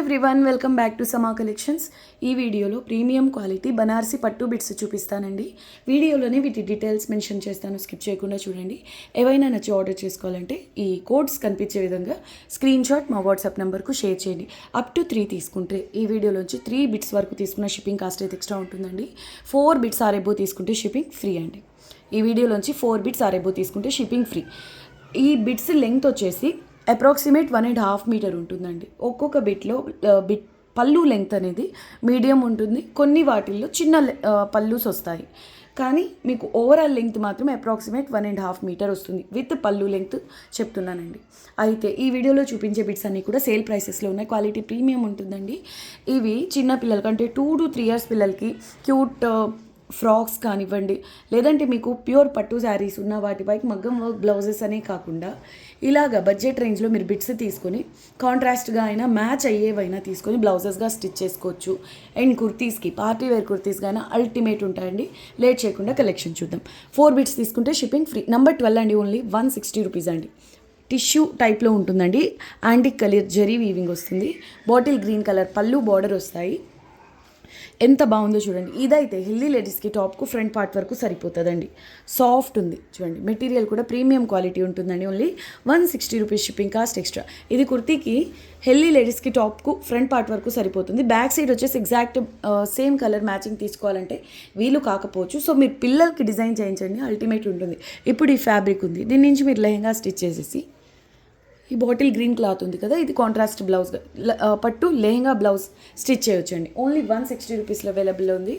Everyone, welcome back to సమా collections. ఈ వీడియోలో ప్రీమియం క్వాలిటీ బనారసి పట్టు బిట్స్ చూపిస్తానండి. వీడియోలోనే వీటి డీటెయిల్స్ మెన్షన్ చేస్తాను, స్కిప్ చేయకుండా చూడండి. ఏవైనా నచ్చి ఆర్డర్ చేసుకోవాలంటే ఈ కోడ్స్ కనిపించే విధంగా స్క్రీన్ షాట్ మా వాట్సాప్ నెంబర్కు షేర్ చేయండి. అప్ టు 3 తీసుకుంటే ఈ వీడియోలోంచి 3 బిట్స్ వరకు తీసుకున్న షిప్పింగ్ కాస్ట్ అయితే ఎక్స్ట్రా ఉంటుందండి. 4 బిట్స్ ఆర్ ఎబో తీసుకుంటే షిప్పింగ్ ఫ్రీ అండి. ఈ వీడియోలోంచి 4 బిట్స్ ఆర్ ఎబో తీసుకుంటే షిప్పింగ్ ఫ్రీ. ఈ బిట్స్ లెంగ్త్ వచ్చేసి అప్రాక్సిమేట్ 1.5 మీటర్ ఉంటుందండి. ఒక్కొక్క బిట్లో పళ్ళు లెంగ్త్ అనేది మీడియం ఉంటుంది. కొన్ని వాటిల్లో చిన్న పళ్ళుస్ వస్తాయి, కానీ మీకు ఓవరాల్ లెంగ్త్ మాత్రం అప్రాక్సిమేట్ 1.5 మీటర్ వస్తుంది విత్ పళ్ళు లెంగ్త్ చెప్తున్నానండి. అయితే ఈ వీడియోలో చూపించే బిట్స్ అన్నీ కూడా సేల్ ప్రైసెస్లో ఉన్నాయి. క్వాలిటీ ప్రీమియం ఉంటుందండి. ఇవి చిన్న పిల్లలకి అంటే 2 to 3 years పిల్లలకి క్యూట్ ఫ్రాక్స్ కానివ్వండి, లేదంటే మీకు ప్యూర్ పట్టు శారీస్ ఉన్న వాటిపైకి మగ్గం వర్క్ బ్లౌజెస్ అనే కాకుండా ఇలాగ బడ్జెట్ రేంజ్లో మీరు బిట్స్ తీసుకొని కాంట్రాస్ట్గా అయినా మ్యాచ్ అయ్యేవైనా తీసుకొని బ్లౌజెస్గా స్టిచ్ చేసుకోవచ్చు. అండ్ కుర్తీస్కి పార్టీ వేర్ కుర్తీస్గా అయినా అల్టిమేట్ ఉంటాయండి. లేట్ చేయకుండా కలెక్షన్ చూద్దాం. 4 బిట్స్ తీసుకుంటే షిప్పింగ్ ఫ్రీ. నెంబర్ 12 అండి, ఓన్లీ 160 రూపీస్ అండి. టిష్యూ టైప్లో ఉంటుందండి. యాంటిక్ కలర్ జరీ వీవింగ్ వస్తుంది. బాటిల్ గ్రీన్ కలర్ పళ్ళు బార్డర్ వస్తాయి. ఎంత బాగుందో చూడండి. ఇదైతే హెల్దీ లేడీస్కి టాప్కు ఫ్రంట్ పార్ట్ వరకు సరిపోతుందండి. సాఫ్ట్ ఉంది చూడండి. మెటీరియల్ కూడా ప్రీమియం క్వాలిటీ ఉంటుందండి. Only 160 rupees shipping cost extra. ఇది కుర్తీకి హెల్దీ లేడీస్కి టాప్కు ఫ్రంట్ పార్ట్ వరకు సరిపోతుంది. బ్యాక్ సైడ్ వచ్చేసి ఎగ్జాక్ట్ సేమ్ కలర్ మ్యాచింగ్ తీసుకోవాలంటే వీలు కాకపోవచ్చు. సో మీరు పిల్లలకి డిజైన్ చేయించండి, అల్టిమేట్ ఉంటుంది. ఇప్పుడు ఈ ఫ్యాబ్రిక్ ఉంది, దీని నుంచి మీరు లెహంగా స్టిచ్ చేసేసి ఈ బాటిల్ గ్రీన్ క్లాత్ ఉంది కదా, ఇది కాంట్రాస్ట్ బ్లౌజ్ పట్టు లెహంగా బ్లౌజ్ స్టిచ్ చేయొచ్చండి. ఓన్లీ 160 రూపీస్లో అవైలబుల్ ఉంది.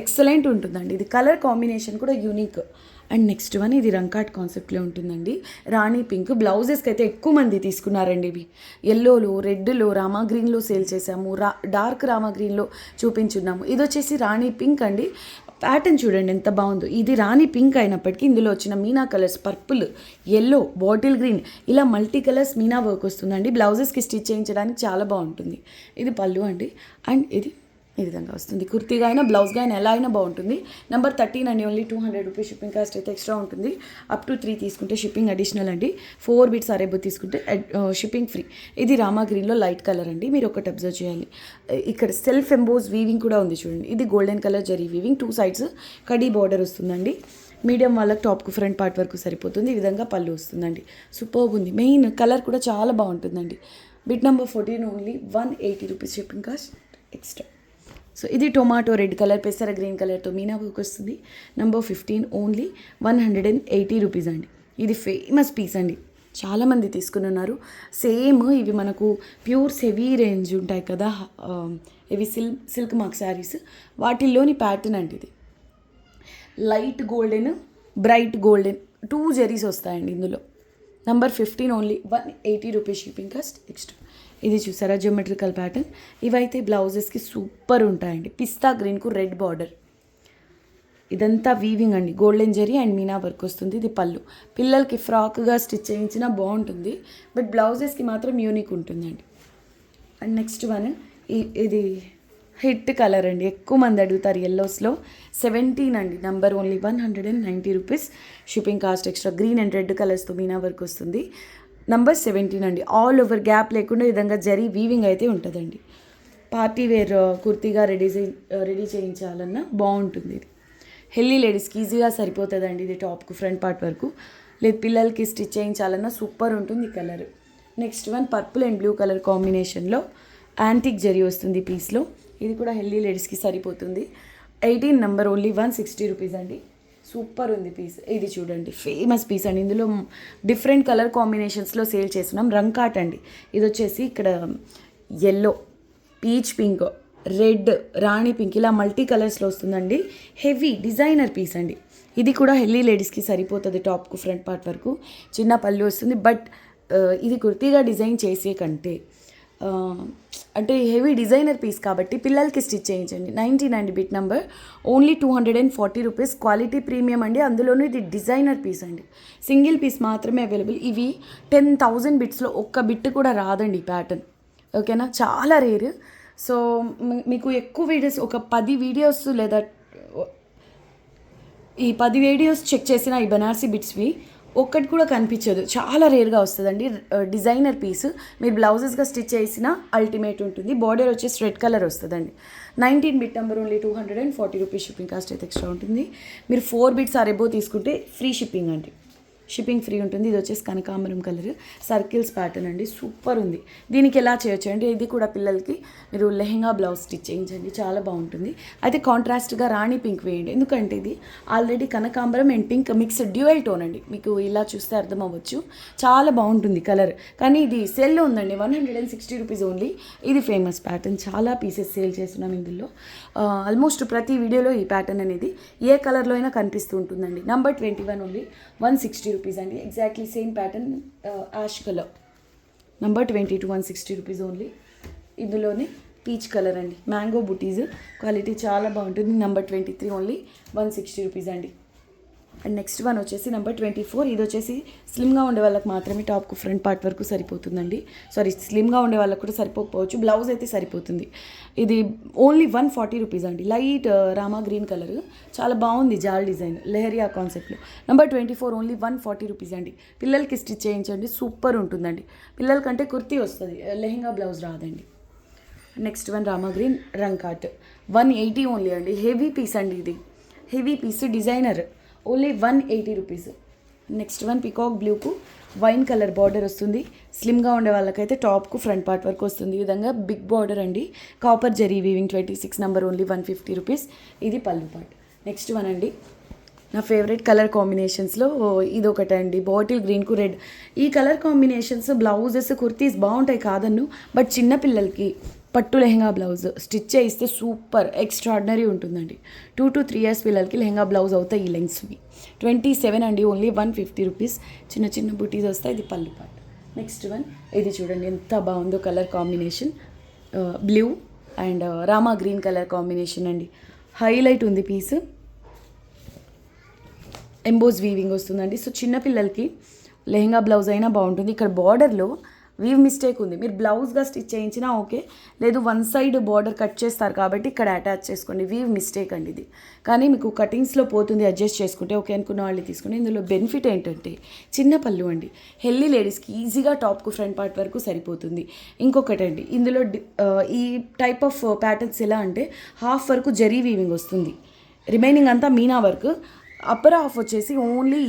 ఎక్సలెంట్ ఉంటుందండి. ఇది కలర్ కాంబినేషన్ కూడా యూనిక్. అండ్ నెక్స్ట్ వన్ ఇది రంకాట్ కాన్సెప్ట్లో ఉంటుందండి. రాణి పింక్ బ్లౌజెస్కి అయితే ఎక్కువ మంది తీసుకున్నారండి. ఇవి ఎల్లోలో, రెడ్లో, రామా గ్రీన్లో సేల్ చేసాము, డార్క్ రామా గ్రీన్లో చూపించున్నాము. ఇది వచ్చేసి రాణి పింక్ అండి. ప్యాటర్న్ చూడండి ఎంత బాగుందో. ఇది రాణి పింక్ అయినప్పటికీ ఇందులో వచ్చిన Meena colours purple, yellow, bottle green ఇలా మల్టీ కలర్స్ మీనా వర్క్ వస్తుందండి. బ్లౌజెస్కి స్టిచ్ చేయించడానికి చాలా బాగుంటుంది. ఇది పళ్ళు అండి. అండ్ ఇది ఈ విధంగా వస్తుంది. కుర్తీగా అయినా బ్లౌజ్గా అయినా ఎలా అయినా బాగుంటుంది. నెంబర్ 13 అండి, ఓన్లీ 200 రూపీస్ షిప్పింగ్ కాస్ట్ అయితే ఎక్స్ట్రా ఉంటుంది. అప్ టు 3 తీసుకుంటే షిప్పింగ్ అడిషనల్ అండి. 4 బిట్స్ అరేబో తీసుకుంటే షిప్పింగ్ ఫ్రీ. ఇది రామా గ్రీన్లో లైట్ కలర్ అండి. మీరు ఒకటి అబ్జర్వ్ చేయాలి, ఇక్కడ సెల్ఫ్ ఎంబోజ్ వీవింగ్ కూడా ఉంది చూడండి. ఇది golden colour zari weaving, 2 sides khadi border వస్తుందండి. మీడియం వాళ్ళకి టాప్కు ఫ్రంట్ పార్ట్ వరకు సరిపోతుంది. ఈ విధంగా పళ్ళు వస్తుందండి. సూపర్బ్ ఉంది. మెయిన్ కలర్ కూడా చాలా బాగుంటుందండి. Bit number 14 only 180 rupees shipping cost extra. So ఇది టొమాటో రెడ్ కలర్ పెసర గ్రీన్ కలర్తో మీనా వర్క్ వస్తుంది. నెంబర్ 15 ఓన్లీ 180 రూపీస్ అండి. ఇది ఫేమస్ పీస్ అండి, చాలామంది తీసుకుని ఉన్నారు. సేమ్ ఇవి మనకు ప్యూర్స్ హెవీ రేంజ్ ఉంటాయి కదా, ఇవి సిల్క్ మార్క్ శారీస్, వాటిల్లోని ప్యాటర్న్ అండి. ఇది light golden, bright golden 2 zaris వస్తాయండి ఇందులో. Number 15 only 180 rupees shipping cost extra. ఇది చూసారా జియోమెట్రికల్ ప్యాటర్న్. ఇవైతే బ్లౌజెస్కి సూపర్ ఉంటాయండి. పిస్తా గ్రీన్కు రెడ్ బార్డర్, ఇదంతా వీవింగ్ అండి. Golden zari and Meena work వస్తుంది. ఇది పళ్ళు. పిల్లలకి ఫ్రాక్గా స్టిచ్ చేయించినా బాగుంటుంది, బట్ బ్లౌజెస్కి మాత్రం యూనిక్ ఉంటుందండి. అండ్ నెక్స్ట్ వన్ ఇది హిట్ కలర్ అండి, ఎక్కువ మంది అడుగుతారు. ఎల్లోస్లో 17 అండి. Number only 190 rupees shipping cost extra. Green and red కలర్స్తో మీనా వర్క్ వస్తుంది. నంబర్ 17 అండి. ఆల్ ఓవర్ గ్యాప్ లేకుండా ఈ విధంగా జరీ వీవింగ్ అయితే ఉంటుందండి. పార్టీ వేర్ కుర్తీగా రెడీ చేయించాలన్నా బాగుంటుంది. ఇది హెల్దీ లేడీస్కి ఈజీగా సరిపోతుందండి. ఇది టాప్కు ఫ్రంట్ పార్ట్ వరకు. లేదు పిల్లలకి స్టిచ్ చేయించాలన్నా సూపర్ ఉంటుంది colour. Next one purple and blue colour కాంబినేషన్లో యాంటిక్ జరీ వస్తుంది పీస్లో. ఇది కూడా హెల్దీ లేడీస్కి సరిపోతుంది. 18 నెంబర్ ఓన్లీ 160 రూపీస్ అండి. సూపర్ ఉంది పీస్. ఇది చూడండి ఫేమస్ పీస్ అండి. ఇందులో డిఫరెంట్ కలర్ కాంబినేషన్స్లో సేల్ చేస్తున్నాం. రంకాట్ అండి. ఇది వచ్చేసి ఇక్కడ ఎల్లో, పీచ్ పింక్, రెడ్, రాణి పింక్ ఇలా మల్టీ కలర్స్లో వస్తుందండి. హెవీ డిజైనర్ పీస్ అండి. ఇది కూడా హెల్దీ లేడీస్కి సరిపోతుంది. టాప్కు ఫ్రంట్ పార్ట్ వరకు చిన్న పళ్ళు వస్తుంది. బట్ ఇది కుర్తీగా డిజైన్ చేసే కంటే అంటే హెవీ డిజైనర్ పీస్ కాబట్టి పిల్లలకి స్టిచ్ చేయించండి. 19 అండి. Bit number only 240 rupees. Quality premium అండి. అందులోనూ ఇది డిజైనర్ పీస్ అండి. సింగిల్ పీస్ మాత్రమే అవైలబుల్. ఇవి 10,000 బిట్స్లో ఒక్క బిట్ కూడా రాదండి ప్యాటర్న్. ఓకేనా, చాలా రేర్. సో మీకు ఎక్కువ వీడియోస్, ఒక 10 వీడియోస్ లేదా ఈ 10 వీడియోస్ చెక్ చేసిన ఈ బనారసి బిట్స్వి ఒక్కటి కూడా కనిపించదు, చాలా రేర్గా వస్తుందండి. డిజైనర్ పీస్ మీరు బ్లౌజెస్గా స్టిచ్ చేసిన అల్టిమేట్ ఉంటుంది. బార్డర్ వచ్చేసి రెడ్ కలర్ వస్తుందండి. 19 bit number only 240 rupees. Shipping cost అయితే ఎక్స్ట్రా ఉంటుంది. మీరు 4 బిట్స్ ఆర్ ఎబో తీసుకుంటే ఫ్రీ షిప్పింగ్ అండి, షిప్పింగ్ ఫ్రీ ఉంటుంది. ఇది వచ్చేసి కనకాంబరం కలర్ సర్కిల్స్ ప్యాటర్న్ అండి, సూపర్ ఉంది. దీనికి ఎలా చేయొచ్చు అంటే ఇది కూడా పిల్లలకి మీరు లెహెంగా బ్లౌజ్ స్టిచ్ చేయించండి, చాలా బాగుంటుంది. అయితే కాంట్రాస్ట్గా రాణి పింక్ వేయండి, ఎందుకంటే ఇది ఆల్రెడీ కనకాంబరం and pink mixed dual tone అండి. మీకు ఇలా చూస్తే అర్థం అవ్వచ్చు, చాలా బాగుంటుంది కలర్. కానీ ఇది సేల్లో ఉందండి, 160 రూపీస్ ఓన్లీ. ఇది ఫేమస్ ప్యాటర్న్, చాలా పీసెస్ సేల్ చేస్తున్నాం ఇందులో. ఆల్మోస్ట్ ప్రతి వీడియోలో ఈ ప్యాటర్న్ అనేది ఏ కలర్లో అయినా కనిపిస్తూ ఉంటుందండి. నంబర్ 21 ఓన్లీ 160 రూపీస్ అండి. Exactly same pattern, ash colour. Number 22 160 rupees only. ఇందులోనే పీచ్ కలర్ అండి, మ్యాంగో బుటీస్, క్వాలిటీ చాలా బాగుంటుంది. నంబర్ 23 ఓన్లీ 160 రూపీస్ అండి. అండ్ నెక్స్ట్ వన్ వచ్చేసి నెంబర్ 24. ఇది వచ్చేసి స్లిమ్గా ఉండే వాళ్ళకి మాత్రమే, టాప్కు ఫ్రంట్ పార్ట్ వరకు సరిపోతుందండి. సారీ, స్లిమ్గా ఉండే వాళ్ళకి కూడా సరిపోకపోవచ్చు, బ్లౌజ్ అయితే సరిపోతుంది. ఇది ఓన్లీ 140 రూపీస్ అండి. లైట్ రామా గ్రీన్ కలర్, చాలా బాగుంది. జాల్ డిజైన్, లెహరియా కాన్సెప్ట్లో. నెంబర్ 24 ఓన్లీ 140 రూపీస్ అండి. పిల్లలకి స్టిచ్ చేయించండి, సూపర్ ఉంటుందండి. పిల్లలకంటే కుర్తీ వస్తుంది, లెహెంగా బ్లౌజ్ రాదండి. నెక్స్ట్ వన్ రామా గ్రీన్ రంగ్ కాట్ 180 ఓన్లీ అండి. హెవీ పీస్ అండి, ఇది heavy piece, designer, only 180 rupees. Next one peacock బ్లూకు వైన్ కలర్ బార్డర్ వస్తుంది. స్లిమ్గా ఉండే వాళ్ళకైతే టాప్కు ఫ్రంట్ పార్ట్ వరకు వస్తుంది. ఈ విధంగా బిగ్ బార్డర్ అండి, copper zari weaving 26 number only 150 rupees. ఇది పళ్ళు పార్ట్. నెక్స్ట్ వన్ అండి, నా ఫేవరెట్ కలర్ కాంబినేషన్స్లో ఇది ఒకటి అండి, బాటిల్ గ్రీన్కు రెడ్. ఈ కలర్ కాంబినేషన్స్ బ్లౌజెస్ కుర్తీస్ బాగుంటాయి కాదన్ను, బట్ చిన్నపిల్లలకి పట్టు లెహంగా బ్లౌజ్ స్టిచ్ చేయిస్తే సూపర్ ఎక్స్ట్రాడినరీ ఉంటుందండి. 2 to 3 ఇయర్స్ పిల్లలకి లెహంగా బ్లౌజ్ అవుతాయి ఈ లెంగ్స్వి. 27 అండి, ఓన్లీ 150 రూపీస్. చిన్న చిన్న బుటీస్ వస్తాయి. ఇది పళ్ళు పార్ట్. నెక్స్ట్ వన్, ఇది చూడండి ఎంత బాగుందో colour combination, blue and Rama green colour combination అండి. హైలైట్ ఉంది పీస్, ఎంబోస్ వీవింగ్ వస్తుందండి. సో చిన్నపిల్లలకి లెహంగా బ్లౌజ్ అయినా బాగుంటుంది. ఇక్కడ బార్డర్లో వీవ్ మిస్టేక్ ఉంది, మీరు బ్లౌజ్గా స్టిచ్ చేయించినా ఓకే, లేదు వన్ సైడ్ బార్డర్ కట్ చేస్తారు కాబట్టి ఇక్కడ అటాచ్ చేసుకోండి. వీవ్ మిస్టేక్ అండి ఇది, కానీ మీకు కటింగ్స్లో పోతుంది, అడ్జస్ట్ చేసుకుంటే ఓకే అనుకున్న వాళ్ళు తీసుకుని. ఇందులో బెనిఫిట్ ఏంటంటే చిన్న పళ్ళు అండి, హెల్దీ లేడీస్కి ఈజీగా టాప్కు ఫ్రంట్ పార్ట్ వరకు సరిపోతుంది. ఇంకొకటి అండి, ఇందులో ఈ టైప్ ఆఫ్ ప్యాటర్న్స్ ఎలా అంటే హాఫ్ వరకు జరీ వీవింగ్ వస్తుంది, రిమైనింగ్ అంతా మీనా వర్క్. అప్పర్ హాఫ్ వచ్చేసి ఓన్లీ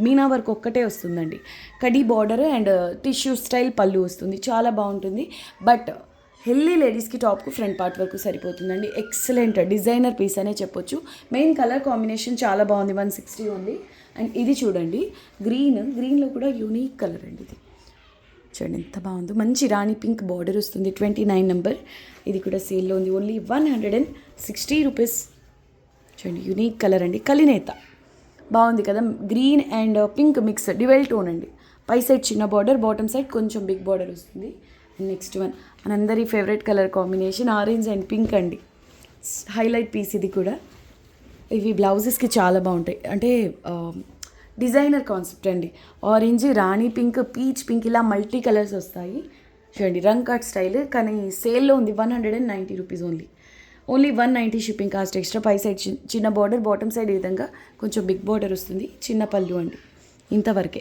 మీనా వర్క్ ఒక్కటే వస్తుందండి. Khadi border and tissue style పళ్ళు వస్తుంది, చాలా బాగుంటుంది. బట్ హెల్దీ లేడీస్కి టాప్కు ఫ్రంట్ పార్ట్ వరకు సరిపోతుందండి. ఎక్సలెంట్ డిజైనర్ పీస్ అనే చెప్పొచ్చు. మెయిన్ కలర్ కాంబినేషన్ చాలా బాగుంది, 160 ఉంది. అండ్ ఇది చూడండి, గ్రీన్లో కూడా యూనిక్ కలర్ అండి. ఇది చూడండి ఎంత బాగుందో, మంచి రాణి పింక్ బార్డర్ వస్తుంది. 29 నెంబర్, ఇది కూడా సేల్లో ఉంది, ఓన్లీ 160 రూపీస్. చూడండి యూనిక్ కలర్ అండి, కలినేత బాగుంది కదా, green and pink mix dual tone అండి. పై సైడ్ చిన్న బార్డర్, బాటమ్ సైడ్ కొంచెం బిగ్ బార్డర్ వస్తుంది. నెక్స్ట్ వన్ మనందరి favourite colour combination orange and pink అండి, హైలైట్ పీస్ ఇది కూడా. ఇవి బ్లౌజెస్కి చాలా బాగుంటాయి, అంటే డిజైనర్ కాన్సెప్ట్ అండి. Orange, rani pink, peach pink, ఇలా మల్టీ కలర్స్ వస్తాయి. చూడండి రంగ్ కట్ స్టైల్, కానీ సేల్లో ఉంది 190 rupees only. Only 190 shipping cost extra. పై సైడ్ చిన్న బార్డర్, బాటమ్ సైడ్ ఈ విధంగా కొంచెం బిగ్ బార్డర్ వస్తుంది. చిన్న పళ్ళు అండి, ఇంతవరకే.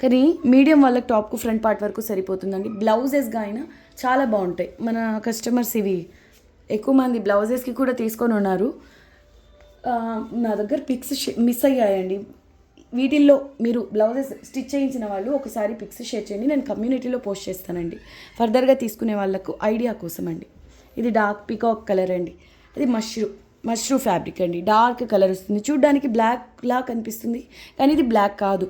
కానీ మీడియం వాళ్ళకి టాప్కు ఫ్రంట్ పార్ట్ వరకు సరిపోతుందండి. బ్లౌజెస్గా అయినా చాలా బాగుంటాయి. మన కస్టమర్స్ ఇవి ఎక్కువ మంది బ్లౌజెస్కి కూడా తీసుకొని ఉన్నారు. నా దగ్గర పిక్స్ మిస్ అయ్యాయండి. వీటిల్లో మీరు బ్లౌజెస్ స్టిచ్ చేయించిన వాళ్ళు ఒకసారి పిక్స్ షేర్ చేయండి, నేను కమ్యూనిటీలో పోస్ట్ చేస్తానండి. ఫర్దర్గా తీసుకునే వాళ్ళకు ఐడియా కోసం అండి. ఇది డార్క్ పికాక్ కలర్ అండి, ఇది మష్రూ ఫ్యాబ్రిక్ అండి. డార్క్ కలర్ వస్తుంది, చూడడానికి బ్లాక్ లా కనిపిస్తుంది కానీ ఇది బ్లాక్ కాదు,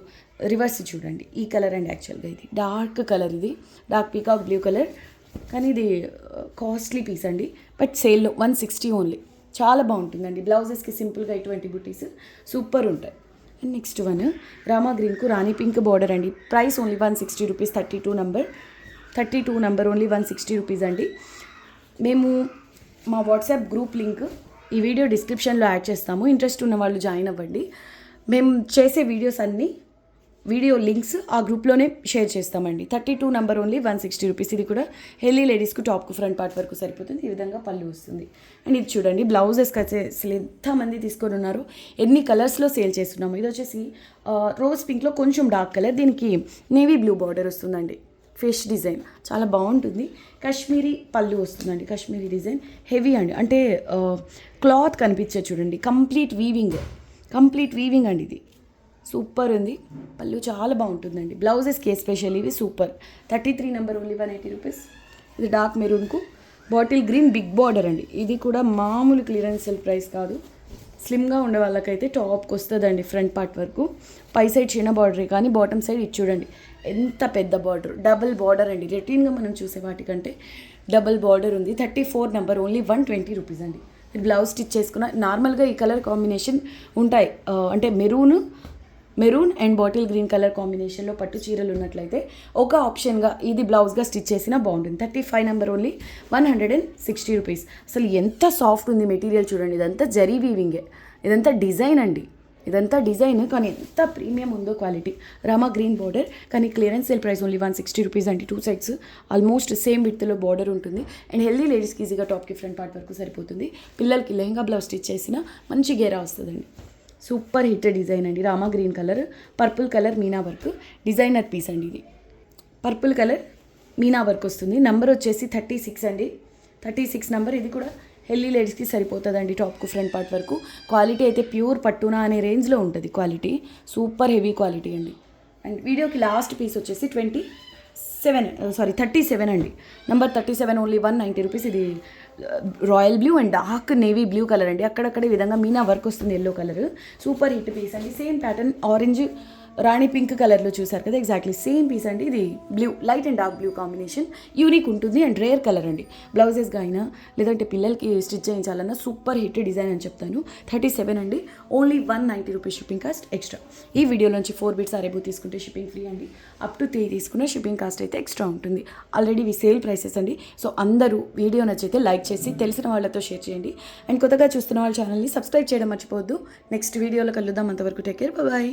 రివర్స్ చూడండి. ఈ కలర్ అండి యాక్చువల్గా ఇది డార్క్ కలర్, ఇది డార్క్ పికాక్ బ్లూ కలర్. కానీ ఇది కాస్ట్లీ పీస్ అండి, బట్ సేల్లో 160 ఓన్లీ. చాలా బాగుంటుందండి. బ్లౌజెస్కి సింపుల్గా ఇటువంటి బుటీస్ సూపర్ ఉంటాయి. అండ్ నెక్స్ట్ వన్ రామా గ్రీన్కు రాణి పింక్ బార్డర్ అండి. Price only 160 rupees. 32 number only 160 rupees అండి. మేము మా వాట్సాప్ గ్రూప్ లింక్ ఈ వీడియో డిస్క్రిప్షన్లో యాడ్ చేస్తాము, ఇంట్రెస్ట్ ఉన్న వాళ్ళు జాయిన్ అవ్వండి. మేము చేసే వీడియోస్ అన్నీ వీడియో లింక్స్ ఆ గ్రూప్లోనే షేర్ చేస్తామండి. 32 నెంబర్ ఓన్లీ 160 రూపీస్. ఇది కూడా హెల్దీ లేడీస్కు టాప్కు ఫ్రంట్ పార్ట్ వరకు సరిపోతుంది. ఈ విధంగా పళ్ళు వస్తుంది. అండ్ ఇది చూడండి బ్లౌజెస్కి అసలు ఎంతమంది తీసుకొని ఉన్నారు, ఎన్ని కలర్స్లో సేల్ చేస్తున్నాము. ఇది వచ్చేసి రోజ్ పింక్లో కొంచెం డార్క్ కలర్, దీనికి నేవీ బ్లూ బార్డర్ వస్తుందండి. ఫిష్ డిజైన్ చాలా బాగుంటుంది. కాశ్మీరీ పళ్ళు వస్తుందండి, కాశ్మీరీ డిజైన్ హెవీ అండి, అంటే క్లాత్ కనిపించే చూడండి, కంప్లీట్ వీవింగ్ అండి. ఇది సూపర్ ఉంది. పళ్ళు చాలా బాగుంటుందండి. బ్లౌజెస్కి ఎస్పెషల్ ఇవి సూపర్. 33 number only 180 rupees. ఇది డార్క్ మెరూన్కు బాటిల్ గ్రీన్ బిగ్ బార్డర్ అండి. ఇది కూడా మామూలు క్లియరెన్స్ సేల్ ప్రైస్ కాదు. స్లిమ్గా ఉండే వాళ్ళకైతే టాప్కి వస్తుందండి ఫ్రంట్ పార్ట్ వరకు. పై సైడ్ చిన్న బార్డరే కానీ బాటమ్ సైడ్ ఇది చూడండి ఎంత పెద్ద బార్డర్, డబుల్ బార్డర్ అండి. రొటీన్గా మనం చూసే వాటికంటే డబుల్ బార్డర్ ఉంది. 34 నెంబర్ ఓన్లీ 120 రూపీస్ అండి. బ్లౌజ్ స్టిచ్ చేసుకున్న నార్మల్గా ఈ కలర్ కాంబినేషన్ ఉంటాయి, అంటే maroon and bottle green colour కాంబినేషన్లో పట్టు చీరలు ఉన్నట్లయితే ఒక ఆప్షన్గా ఇది బ్లౌజ్గా స్టిచ్ చేసినా బాగుంటుంది. 35 నెంబర్ ఓన్లీ 160 రూపీస్. అసలు ఎంత సాఫ్ట్ ఉంది మెటీరియల్ చూడండి. ఇదంతా జరీ వీవింగే, ఇదంతా డిజైన్ అండి, ఇదంతా డిజైన్ కానీ ఎంత ప్రీమియం ఉందో క్వాలిటీ. రామా గ్రీన్ బార్డర్ కానీ clearance sale price only 160 rupees అండి. 2 సైడ్స్ ఆల్మోస్ట్ సేమ్ విడ్త్లో బార్డర్ ఉంటుంది. అండ్ హెల్దీ లేడీస్కి ఈజీగా టాప్కి ఫ్రంట్ పార్ట్ వరకు సరిపోతుంది. పిల్లలకి లెహంగా బ్లౌజ్ స్టిచ్ చేసినా మంచి గేరా వస్తుందండి. సూపర్ హిట్ డిజైన్ అండి. Rama green colour, purple colour meena work designer piece అండి. ఇది పర్పుల్ కలర్ మీనా వర్క్ వస్తుంది. నెంబర్ వచ్చేసి 36 అండి. 36 నెంబర్. ఇది కూడా హెల్దీ లేడీస్కి సరిపోతుందండి టాప్కు ఫ్రంట్ పార్ట్ వరకు. క్వాలిటీ అయితే ప్యూర్ పట్టునా అనే రేంజ్లో ఉంటుంది క్వాలిటీ. సూపర్ హెవీ క్వాలిటీ అండి. అండ్ వీడియోకి లాస్ట్ పీస్ వచ్చేసి 37 అండి. Number 37 only 190 rupees. ఇది royal blue and dark navy blue colour అండి. అక్కడక్కడ ఈ విధంగా మీనా వర్క్ వస్తుంది, yellow colour. Super hit piece అండి. Same pattern orange rani pink కలర్లో చూసారు కదా, ఎగ్జాక్ట్లీ సేమ్ పీస్ అండి. ఇది blue, light and dark blue combination unique ఉంటుంది అండ్ రేర్ కలర్ అండి. బ్లౌజెస్గా అయినా లేదంటే పిల్లలకి స్టిచ్ చేయించాలన్నా సూపర్ హిట్ డిజైన్ అని చెప్తాను. 37 అండి. Only 190 rupees shipping cost extra. ఈ వీడియోలోంచి 4 బిట్స్ అరేబు తీసుకుంటే షిప్పింగ్ ఫ్రీ అండి. అప్ టు 3 తీసుకున్న షిప్పింగ్ కాస్ట్ అయితే ఎక్స్ట్రా ఉంటుంది. ఆల్రెడీ ఇవి సేల్ ప్రైసెస్ అండి. సో అందరూ వీడియో నచ్చితే లైక్ చేసి తెలిసిన వాళ్ళతో షేర్ చేయండి. అండ్ కొత్తగా చూస్తున్న వాళ్ళ ఛానల్ని సబ్స్క్రైబ్ చేయడం మర్చిపోవద్దు. నెక్స్ట్ వీడియోలో కలుద్దాం. అంతవరకు టేక్ కేర్, బాయ్.